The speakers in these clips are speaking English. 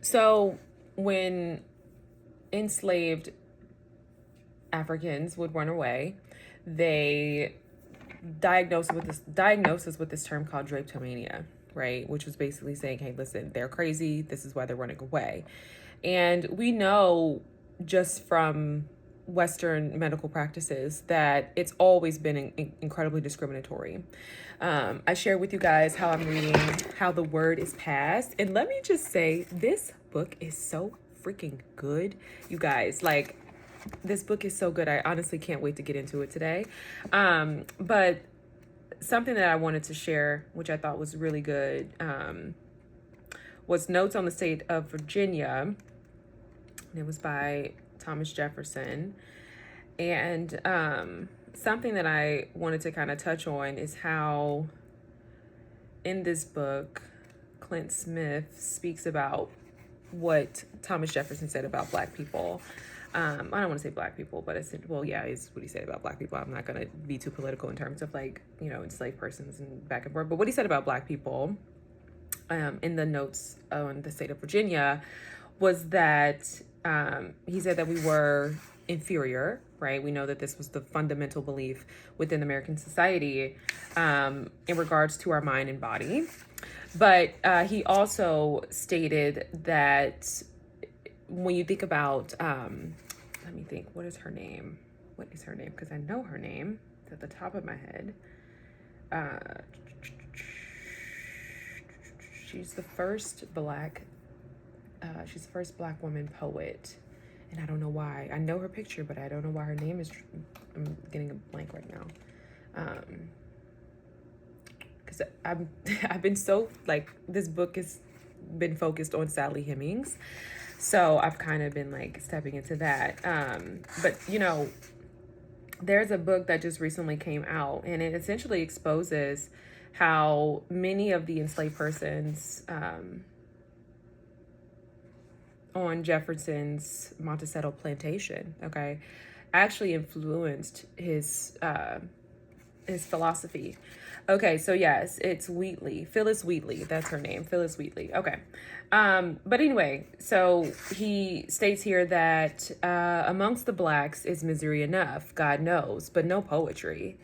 So when enslaved Africans would run away, they diagnosis with this term called drapetomania, right? Which was basically saying, hey, listen, they're crazy. This is why they're running away. And we know just from Western medical practices that it's always been incredibly discriminatory. I shared with you guys how I'm reading How the Word is Passed. And let me just say, this book is so freaking good, you guys. Like, this book is so good. I honestly can't wait to get into it today. But something that I wanted to share, which I thought was really good, was Notes on the State of Virginia. It was by Thomas Jefferson. And something that I wanted to kind of touch on is how in this book, Clint Smith speaks about what Thomas Jefferson said about Black people. I don't want to say Black people, but I said, well, yeah, is what he said about Black people. I'm not going to be too political in terms of like, enslaved persons and back and forth. But what he said about Black people in the notes on the state of Virginia was that he said that we were inferior, right? We know that this was the fundamental belief within American society in regards to our mind and body. But he also stated that when you think about, let me think, what is her name? What is her name? Because I know her name. It's at the top of my head. She's the first black woman poet. And I don't know why. I know her picture, but I don't know why her name is, I'm getting a blank right now. Because I've been so, like, this book has been focused on Sally Hemings. So I've kind of been like stepping into that. But there's a book that just recently came out, and it essentially exposes how many of the enslaved persons on Jefferson's Monticello plantation, okay, actually influenced his philosophy. Okay, so yes, it's Wheatley. Phyllis Wheatley, that's her name, Phyllis Wheatley. Okay. But anyway, so he states here that amongst the Blacks is misery enough, God knows, but no poetry.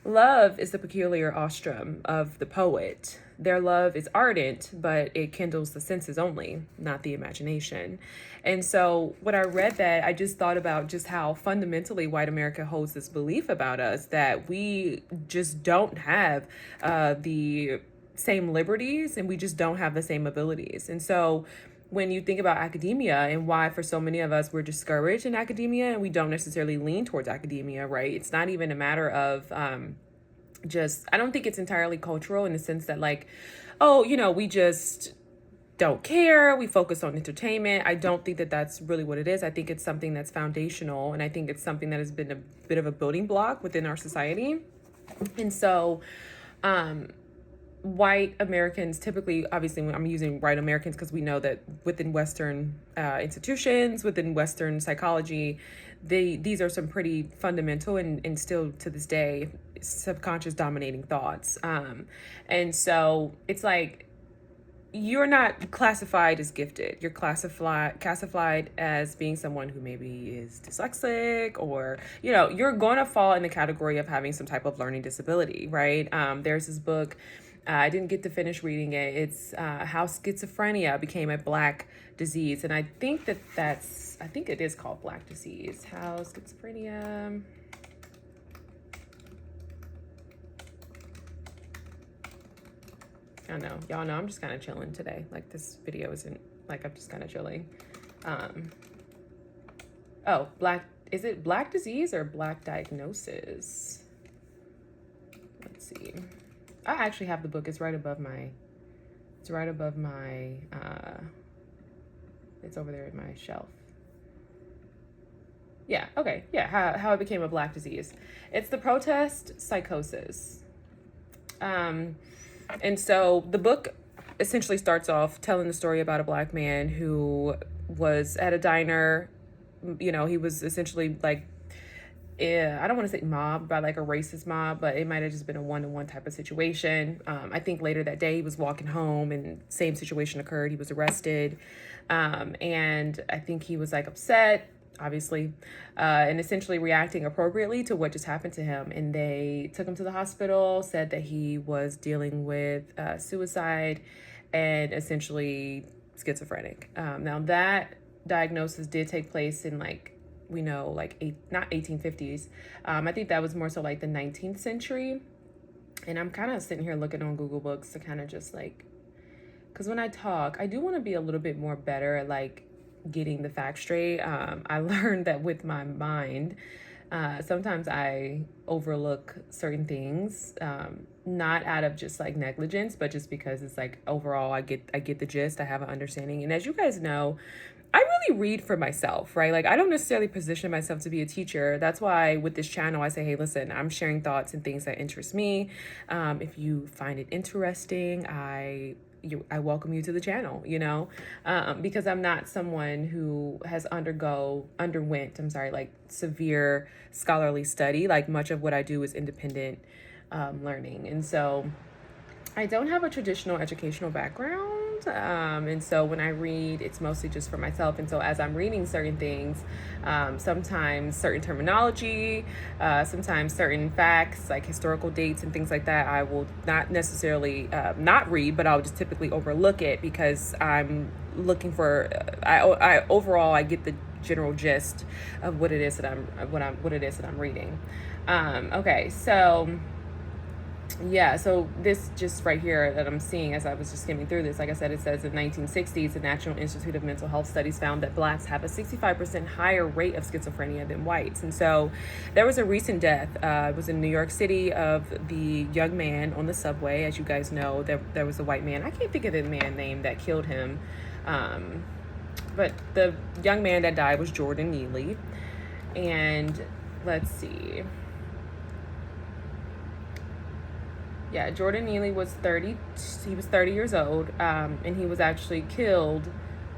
Love is the peculiar ostrom of the poet. Their love is ardent, but it kindles the senses only, not the imagination. And so when I read that, I just thought about just how fundamentally white America holds this belief about us that we just don't have the same liberties and we just don't have the same abilities. And so when you think about academia and why for so many of us we're discouraged in academia and we don't necessarily lean towards academia, right? It's not even a matter of I don't think it's entirely cultural in the sense that like, oh, we just don't care. We focus on entertainment. I don't think that that's really what it is. I think it's something that's foundational, and I think it's something that has been a bit of a building block within our society. And so white Americans typically, obviously when I'm using white Americans because we know that within Western institutions, within Western psychology, these are some pretty fundamental and still to this day subconscious dominating thoughts. And so it's like you're not classified as gifted. You're classified as being someone who maybe is dyslexic, or you're going to fall in the category of having some type of learning disability, right? There's this book. I didn't get to finish reading it. It's How Schizophrenia Became a Black Disease. And I think it is called Black Disease. How Schizophrenia... I don't know. Y'all know I'm just kind of chilling today. Like, this video isn't, like, I'm just kind of chilling. Is it Black Disease or Black Diagnosis? Let's see. I actually have the book. It's right above my, it's over there in my shelf. Yeah, okay. Yeah, how it became a Black disease. It's the protest psychosis. And so the book essentially starts off telling the story about a Black man who was at a diner. He was essentially like I don't want to say mob by like a racist mob, but it might have just been a one-to-one type of situation. I think later that day he was walking home and same situation occurred. He was arrested. And I think he was like upset, obviously, and essentially reacting appropriately to what just happened to him. And they took him to the hospital, said that he was dealing with suicide and essentially schizophrenic. Now that diagnosis did take place in like, we know, like not 1850s. I think that was more so like the 19th century. And I'm kind of sitting here looking on Google Books to kind of just like, because when I talk, I do want to be a little bit more better at like getting the facts straight. I learned that with my mind, sometimes I overlook certain things, not out of just like negligence, but just because it's like overall I get the gist. I have an understanding, and as you guys know, I really read for myself, right? Like I don't necessarily position myself to be a teacher. That's why with this channel, I say, hey, listen, I'm sharing thoughts and things that interest me. If you find it interesting, I welcome you to the channel, because I'm not someone who has underwent, like severe scholarly study. Like much of what I do is independent learning. And so I don't have a traditional educational background. And so when I read, it's mostly just for myself. And so as I'm reading certain things, sometimes certain terminology, sometimes certain facts, like historical dates and things like that, I will not necessarily not read, but I'll just typically overlook it because I'm looking for, I overall, I get the general gist of what it is that I'm reading. Okay, so yeah, so this just right here that I'm seeing as I was just skimming through this, like I said, it says in 1960s, the National Institute of Mental Health Studies found that blacks have a 65% higher rate of schizophrenia than whites. And so there was a recent death. It was in New York City of the young man on the subway. As you guys know, there was a white man. I can't think of the man name that killed him. But the young man that died was Jordan Neely. And let's see. Yeah, Jordan Neely was 30. He was 30 years old, and he was actually killed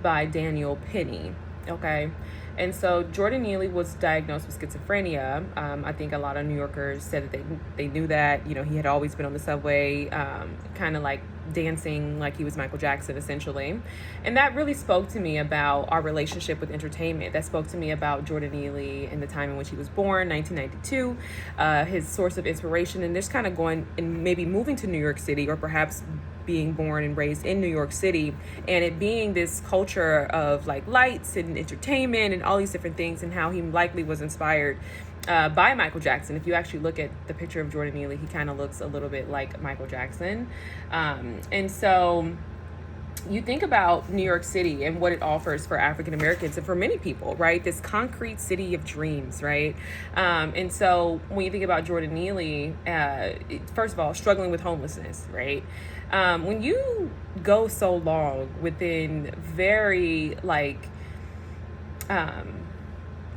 by Daniel Penny. Okay, and so Jordan Neely was diagnosed with schizophrenia. I think a lot of New Yorkers said that they knew that. He had always been on the subway, kind of like dancing like he was Michael Jackson, essentially. And that really spoke to me about our relationship with entertainment. That spoke to me about Jordan Neely and the time in which he was born, 1992, his source of inspiration, and just kind of going and maybe moving to New York City, or perhaps being born and raised in New York City, and it being this culture of like lights and entertainment and all these different things, and how he likely was inspired by Michael Jackson. If you actually look at the picture of Jordan Neely, he kind of looks a little bit like Michael Jackson. And so you think about New York City and what it offers for African Americans and for many people, right? This concrete city of dreams, right? And so when you think about Jordan Neely, first of all, struggling with homelessness, right? When you go so long within very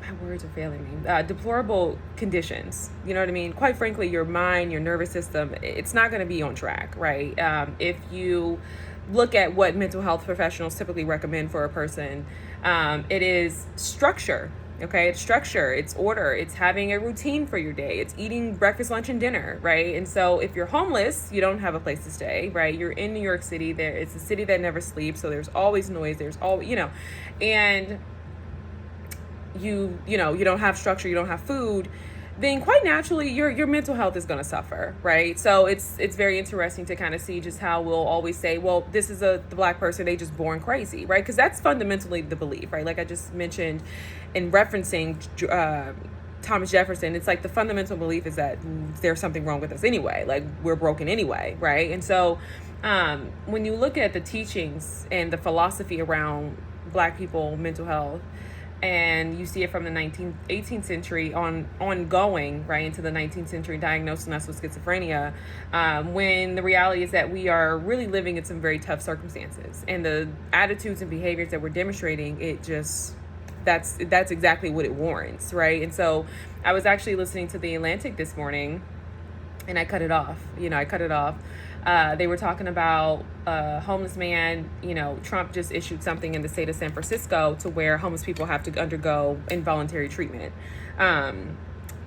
my words are failing me, deplorable conditions, you know what I mean? Quite frankly, your mind, your nervous system, it's not going to be on track, right? If you look at what mental health professionals typically recommend for a person, it is structure. Okay, it's structure, it's order, it's having a routine for your day, it's eating breakfast, lunch, and dinner, right? And so if you're homeless, you don't have a place to stay, right? You're in New York City, it's a city that never sleeps, so there's always noise, there's always, and you don't have structure, you don't have food, then quite naturally your mental health is going to suffer, right? So it's very interesting to kind of see just how we'll always say, well, this is the black person, they just born crazy, right? Because that's fundamentally the belief, right? Like I just mentioned in referencing Thomas Jefferson, it's like the fundamental belief is that there's something wrong with us anyway, like we're broken anyway, right? And so when you look at the teachings and the philosophy around black people mental health, and you see it from the 18th century ongoing right into the 19th century, diagnosing us with schizophrenia, when the reality is that we are really living in some very tough circumstances, and the attitudes and behaviors that we're demonstrating, that's exactly what it warrants, right? And so I was actually listening to The Atlantic this morning, and I cut it off. They were talking about a homeless man. Trump just issued something in the state of San Francisco to where homeless people have to undergo involuntary treatment.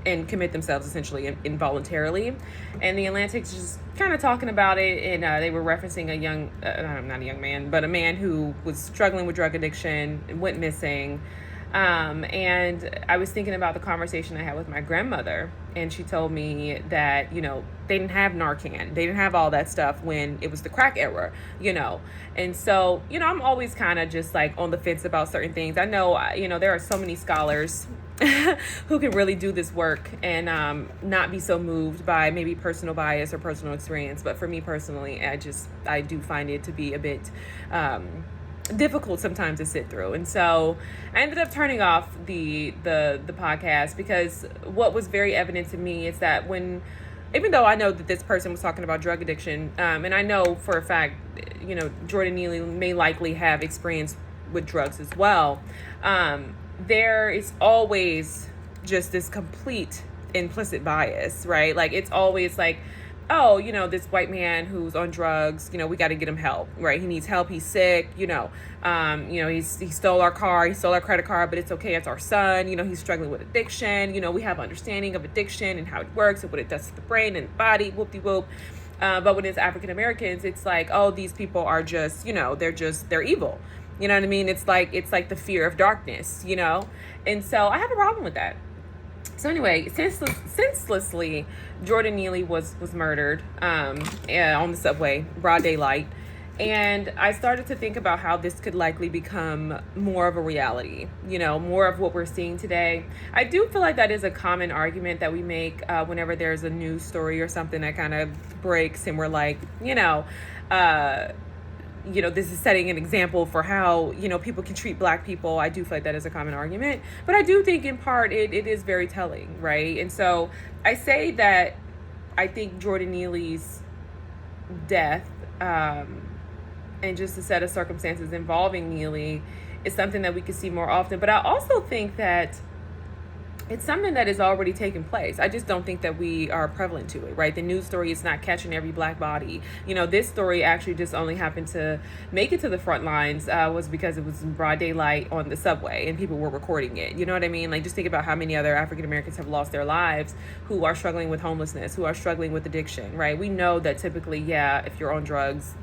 and commit themselves essentially involuntarily. And the Atlantic's just kind of talking about it, and they were referencing a young, not a young man, but a man who was struggling with drug addiction and went missing. And I was thinking about the conversation I had with my grandmother, and she told me that, they didn't have Narcan. They didn't have all that stuff when it was the crack era. And so, I'm always kind of just like on the fence about certain things. I know, there are so many scholars who can really do this work and not be so moved by maybe personal bias or personal experience. But for me personally, I do find it to be a bit difficult sometimes to sit through. And so I ended up turning off the podcast, because what was very evident to me is that even though I know that this person was talking about drug addiction, and I know for a fact, Jordan Neely may likely have experience with drugs as well, there is always just this complete implicit bias, right? Like, it's always like, oh, this white man who's on drugs, we got to get him help, right? He needs help. He's sick, he stole our car, he stole our credit card, but it's okay. It's our son. He's struggling with addiction. We have understanding of addiction and how it works and what it does to the brain and the body, whoop-de-whoop. But when it's African Americans, it's like, oh, these people are just, they're evil. You know what I mean? It's like the fear of darkness, And so I have a problem with that. So anyway, senselessly, Jordan Neely was murdered on the subway, broad daylight. And I started to think about how this could likely become more of a reality, more of what we're seeing today. I do feel like that is a common argument that we make whenever there's a news story or something that kind of breaks and we're like, this is setting an example for how, people can treat Black people. I do feel like that is a common argument. But I do think in part it is very telling, right? And so I say that I think Jordan Neely's death and just a set of circumstances involving Neely is something that we could see more often. But I also think that it's something that is already taking place. I just don't think that we are prevalent to it, right? The news story is not catching every Black body. This story actually just only happened to make it to the front lines was because it was in broad daylight on the subway and people were recording it. You know what I mean? Like, just think about how many other African Americans have lost their lives who are struggling with homelessness, who are struggling with addiction, right? We know that typically, if you're on drugs,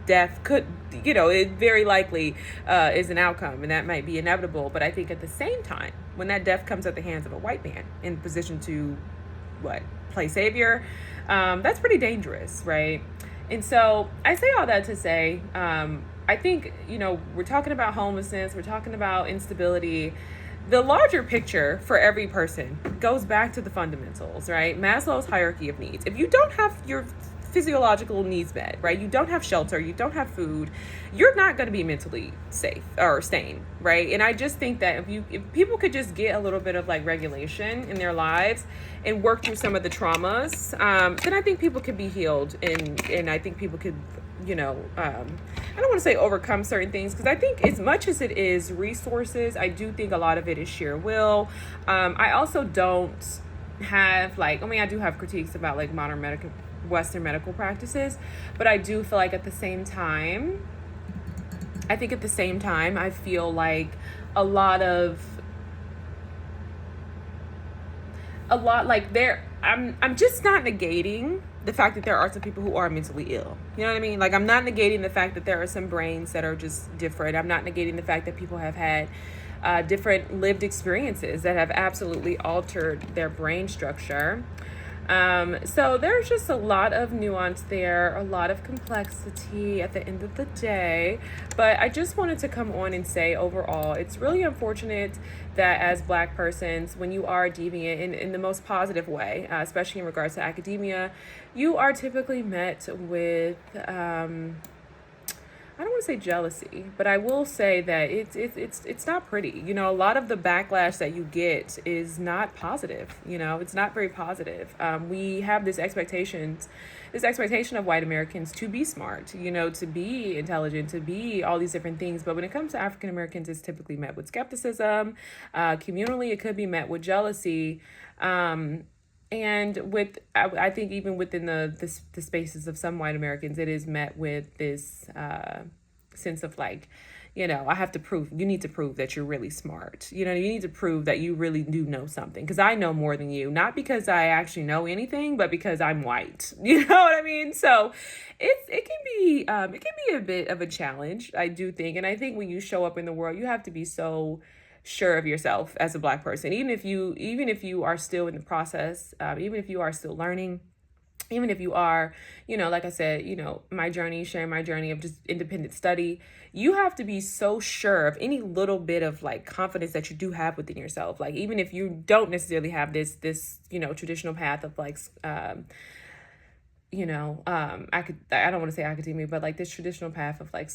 death could, it very likely is an outcome, and that might be inevitable. But I think at the same time, when that death comes at the hands of a white man in position to play savior, that's pretty dangerous, right? And so I say all that to say, I think, we're talking about homelessness, we're talking about instability. The larger picture for every person goes back to the fundamentals, right? Maslow's hierarchy of needs. If you don't have your physiological needs met, right? You don't have shelter, you don't have food, you're not going to be mentally safe or sane, right? And I just think that if people could just get a little bit of regulation in their lives and work through some of the traumas, then I think people could be healed, and I think people could, I don't want to say overcome certain things, because I think as much as it is resources, I do think a lot of it is sheer will. I also don't have I do have critiques about Western medical practices, but I do feel like at the same time, I feel like a lot I'm just not negating the fact that there are some people who are mentally ill. You know what I mean? I'm not negating the fact that there are some brains that are just different. I'm not negating the fact that people have had different lived experiences that have absolutely altered their brain structure. So there's just a lot of nuance there, a lot of complexity at the end of the day. But I just wanted to come on and say, overall, it's really unfortunate that as Black persons, when you are deviant in the most positive way, especially in regards to academia, you are typically met with, I don't want to say jealousy, but I will say that it's not pretty. A lot of the backlash that you get is not positive. It's not very positive. We have this expectation of white Americans to be smart, to be intelligent, to be all these different things. But when it comes to African Americans, it's typically met with skepticism. Communally, it could be met with jealousy. And I think even within the spaces of some white Americans, it is met with this sense of I have to prove, you need to prove that you're really smart. You need to prove that you really do know something, because I know more than you, not because I actually know anything, but because I'm white. You know what I mean? So it can be a bit of a challenge, I do think. And I think when you show up in the world, you have to be so sure of yourself as a Black person, even if you are still in the process, even if you are still learning, even if you are, like I said, my journey, sharing my journey of just independent study, you have to be so sure of any little bit of like confidence that you do have within yourself. Like, even if you don't necessarily have this traditional path of like, I don't want to say academia, but like this traditional path of like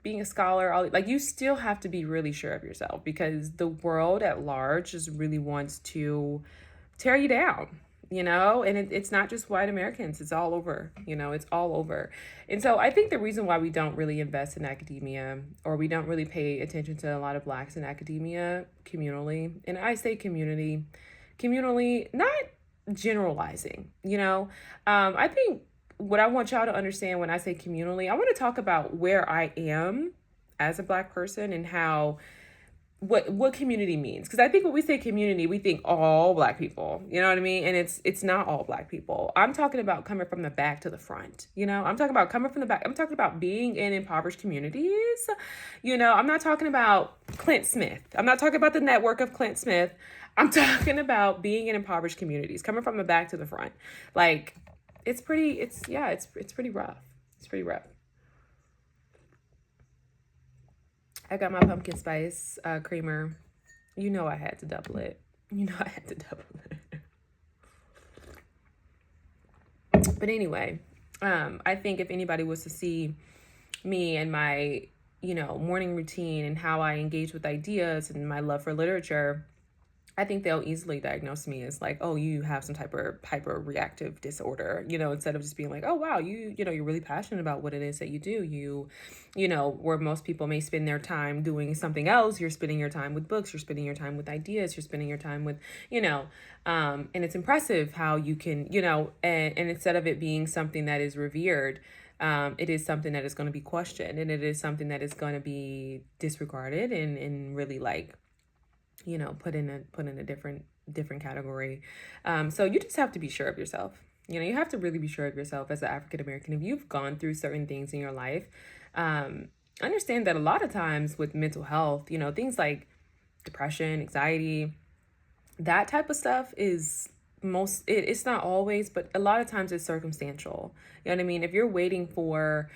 being a scholar, like you still have to be really sure of yourself, because the world at large just really wants to tear you down, and it's not just white Americans, it's all over, it's all over. And so I think the reason why we don't really invest in academia, or we don't really pay attention to a lot of Blacks in academia communally, and I say communally, not generalizing, I think what I want y'all to understand when I say communally, I want to talk about where I am as a Black person, and how what community means. Because I think when we say community, we think all Black people, you know what I mean? And it's not all Black people. I'm talking about coming from the back to the front, I'm talking about coming from the back. I'm talking about being in impoverished communities. I'm not talking about Clint Smith. I'm not talking about the network of Clint Smith. I'm talking about being in impoverished communities, coming from the back to the front. Like, it's pretty rough. It's pretty rough. I got my pumpkin spice creamer. I had to double it. But anyway, I think if anybody was to see me and my, morning routine, and how I engage with ideas, and my love for literature, I think they'll easily diagnose me as like, oh, you have some type of hyperreactive disorder, instead of just being like, oh, wow, you're really passionate about what it is that you do. Where most people may spend their time doing something else, you're spending your time with books, you're spending your time with ideas, you're spending your time with, and it's impressive how you can, and instead of it being something that is revered, it is something that is going to be questioned, and it is something that is going to be disregarded, and really like, put in a different category. So you just have to be sure of yourself. You have to really be sure of yourself as an African American. If you've gone through certain things in your life, understand that a lot of times with mental health, things like depression, anxiety, that type of stuff is it's not always, but a lot of times it's circumstantial. You know what I mean? If you're waiting for,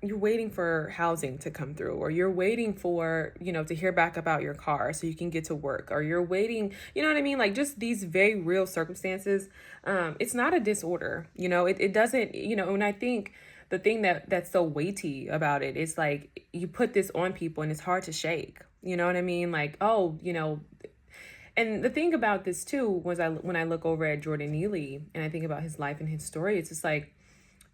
you're waiting for housing to come through, or you're waiting for, to hear back about your car so you can get to work, or you're waiting, you know what I mean? Like, just these very real circumstances. It's not a disorder, it doesn't, and I think the thing that's so weighty about it is like, you put this on people and it's hard to shake, you know what I mean? Like, oh, and the thing about this too was, when I look over at Jordan Neely and I think about his life and his story, it's just like,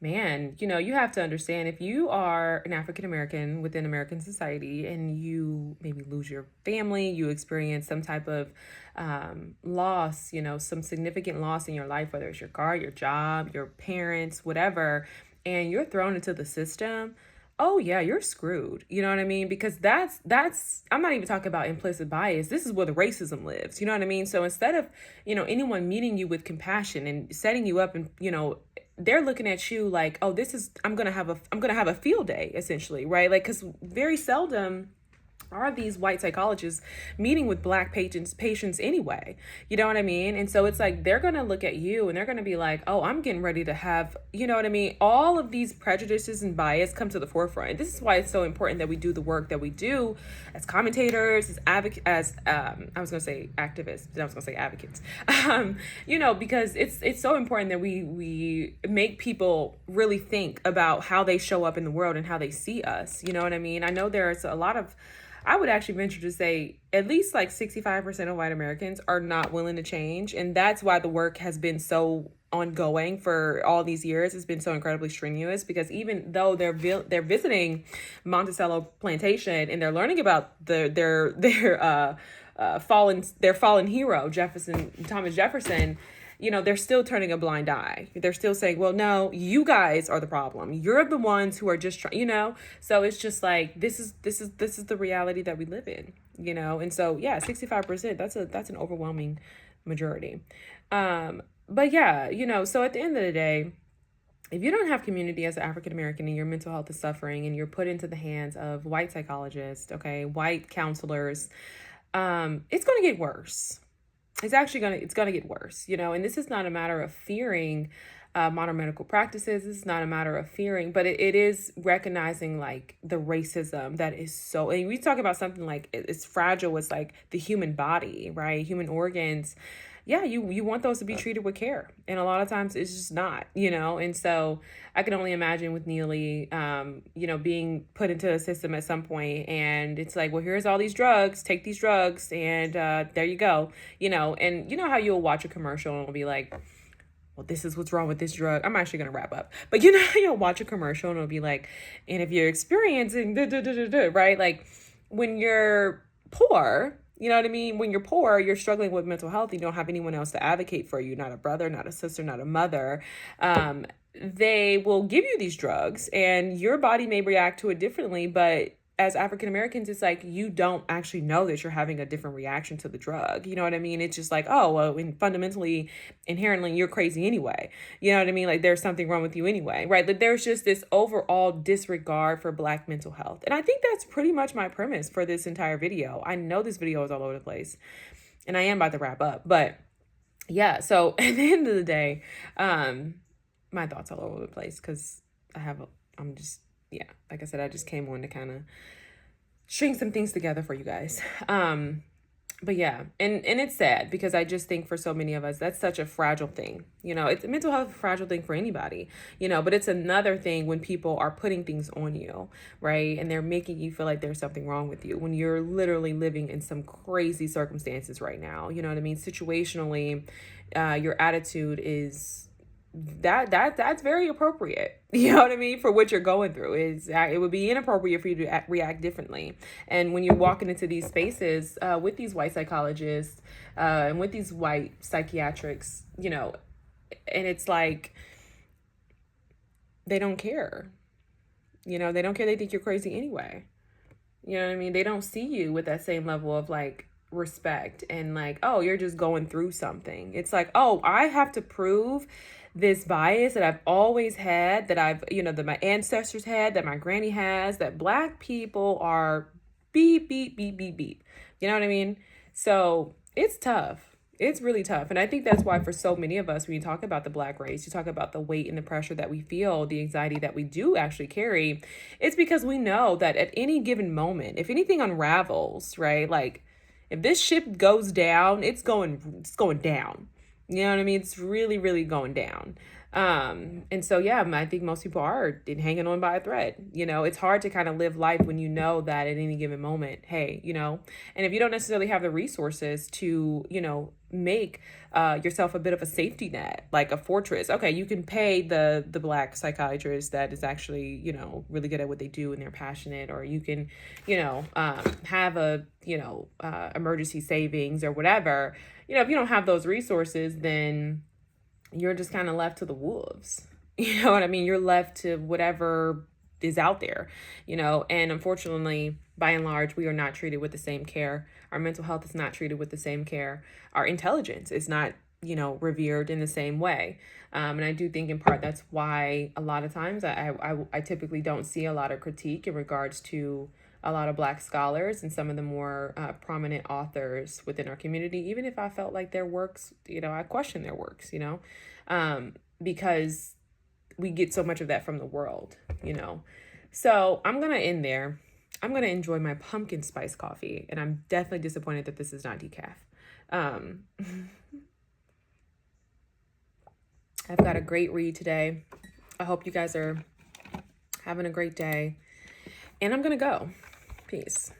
man, you have to understand, if you are an African American within American society, and you maybe lose your family, you experience some type of loss, some significant loss in your life, whether it's your car, your job, your parents, whatever, and you're thrown into the system, oh yeah, you're screwed. You know what I mean? Because that's I'm not even talking about implicit bias. This is where the racism lives. You know what I mean? So instead of, anyone meeting you with compassion and setting you up, and, they're looking at you like, oh, I'm going to have a field day, essentially, right? Like, cuz very seldom are these white psychologists meeting with Black patients anyway. You know what I mean? And so it's like, they're going to look at you and they're going to be like, oh, I'm getting ready to have, you know what I mean? All of these prejudices and bias come to the forefront. And this is why it's so important that we do the work that we do as commentators, as advocates, I was going to say activists, but I was going to say advocates, because it's so important that we make people really think about how they show up in the world and how they see us. You know what I mean? I know there's a lot of, I would actually venture to say at least like 65% of white Americans are not willing to change. And that's why the work has been so ongoing for all these years. It's been so incredibly strenuous, because even though they're visiting Monticello Plantation and they're learning about their fallen hero, Thomas Jefferson, they're still turning a blind eye. They're still saying, well, no, you guys are the problem. You're the ones who are just trying. So it's just like, this is the reality that we live in. And so, yeah, 65%, that's an overwhelming majority. But yeah, so at the end of the day, if you don't have community as an African American and your mental health is suffering and you're put into the hands of white psychologists, okay, white counselors, it's going to get worse. It's going to get worse, and this is not a matter of fearing modern medical practices. This is not a matter of fearing, but it is recognizing like the racism that is so, and we talk about something like it's fragile. It's like the human body, right? Human organs. Yeah, you want those to be treated with care, and a lot of times it's just not, and so I can only imagine with Neely, being put into a system at some point, and it's like, well, here's all these drugs, take these drugs, and there you go, and you know how you'll watch a commercial and it'll be like, well, this is what's wrong with this drug. I'm actually going to wrap up. But you'll watch a commercial and it'll be like, and if you're experiencing, right? Like when you're poor, you know what I mean? When you're poor, you're struggling with mental health. You don't have anyone else to advocate for you, not a brother, not a sister, not a mother. They will give you these drugs and your body may react to it differently, but as African Americans, it's like you don't actually know that you're having a different reaction to the drug. You know what I mean? It's just like, oh, well, fundamentally, inherently, you're crazy anyway. You know what I mean? Like there's something wrong with you anyway, right? Like there's just this overall disregard for Black mental health. And I think that's pretty much my premise for this entire video. I know this video is all over the place and I am about to wrap up, but yeah. So at the end of the day, my thoughts all over the place because like I said, I just came on to kind of string some things together for you guys. But yeah, and it's sad because I just think for so many of us, that's such a fragile thing. It's mental health, a fragile thing for anybody, but it's another thing when people are putting things on you, right? And they're making you feel like there's something wrong with you when you're literally living in some crazy circumstances right now. You know what I mean? Situationally, your attitude is that's very appropriate. You know what I mean? For what you're going through it would be inappropriate for you to react differently. And when you're walking into these spaces with these white psychologists and with these white psychiatrics, and it's like they don't care. They don't care. They think you're crazy anyway. You know what I mean? They don't see you with that same level of like respect and like, oh, you're just going through something. It's like, oh, I have to prove this bias that I've always had, that that my ancestors had, that my granny has, that Black people are beep, beep, beep, beep, beep. You know what I mean? So it's tough. It's really tough. And I think that's why for so many of us, when you talk about the Black race, you talk about the weight and the pressure that we feel, the anxiety that we do actually carry. It's because we know that at any given moment, if anything unravels, right? Like if this ship goes down, it's going down. You know what I mean? It's really, really going down. And so, yeah, I think most people are hanging on by a thread. It's hard to kind of live life when you know that at any given moment, hey, and if you don't necessarily have the resources to, make yourself a bit of a safety net, like a fortress. Okay, you can pay the Black psychiatrist that is actually, really good at what they do and they're passionate, or you can, have a, emergency savings or whatever. If you don't have those resources, then you're just kind of left to the wolves. You know what I mean? You're left to whatever is out there, and unfortunately, by and large, we are not treated with the same care. Our mental health is not treated with the same care. Our intelligence is not, revered in the same way. And I do think in part that's why a lot of times I typically don't see a lot of critique in regards to a lot of Black scholars and some of the more prominent authors within our community, even if I felt like their works, I question their works, because we get so much of that from the world, So I'm going to end there. I'm going to enjoy my pumpkin spice coffee, and I'm definitely disappointed that this is not decaf. I've got a great read today. I hope you guys are having a great day, and I'm going to go. Peace.